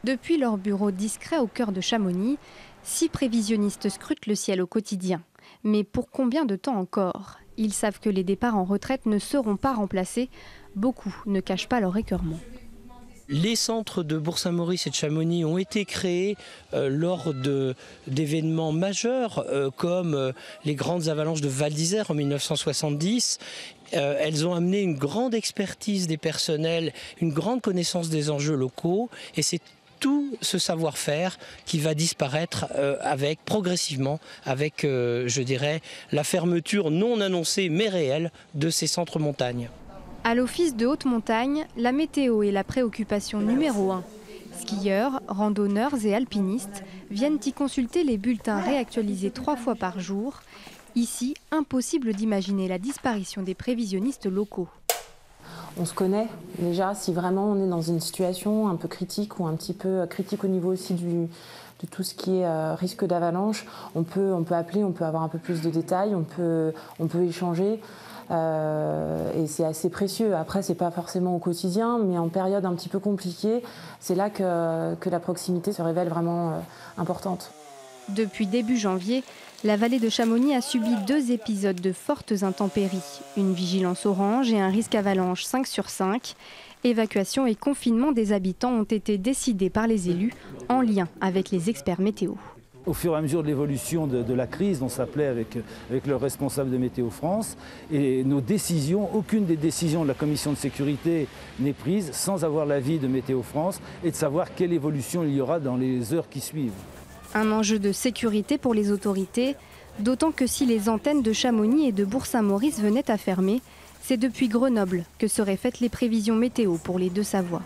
Depuis leur bureau discret au cœur de Chamonix, 6 prévisionnistes scrutent le ciel au quotidien. Mais pour combien de temps encore? Ils savent que les départs en retraite ne seront pas remplacés. Beaucoup ne cachent pas leur écœurement. Les centres de Bourg-Saint-Maurice et de Chamonix ont été créés lors d'événements majeurs comme les grandes avalanches de Val d'Isère en 1970. Elles ont amené une grande expertise des personnels, une grande connaissance des enjeux locaux, et c'est tout ce savoir-faire qui va disparaître progressivement avec, je dirais, la fermeture non annoncée mais réelle de ces centres montagnes. À l'Office de haute montagne, la météo est la préoccupation numéro 1. Skieurs, randonneurs et alpinistes viennent y consulter les bulletins réactualisés 3 fois par jour. Ici, impossible d'imaginer la disparition des prévisionnistes locaux. On se connaît déjà, si vraiment on est dans une situation un peu critique ou un petit peu critique au niveau aussi de tout ce qui est risque d'avalanche, on peut appeler, on peut avoir un peu plus de détails, on peut échanger. Et c'est assez précieux. Après, c'est pas forcément au quotidien, mais en période un petit peu compliquée, c'est là que la proximité se révèle vraiment importante. Depuis début janvier, la vallée de Chamonix a subi 2 épisodes de fortes intempéries. Une vigilance orange et un risque avalanche 5 sur 5. Évacuation et confinement des habitants ont été décidés par les élus en lien avec les experts météo. Au fur et à mesure de l'évolution de la crise, on s'appelait avec le responsable de Météo France, et nos décisions, aucune des décisions de la commission de sécurité n'est prise sans avoir l'avis de Météo France et de savoir quelle évolution il y aura dans les heures qui suivent. Un enjeu de sécurité pour les autorités, d'autant que si les antennes de Chamonix et de Bourg-Saint-Maurice venaient à fermer, c'est depuis Grenoble que seraient faites les prévisions météo pour les Deux-Savoies.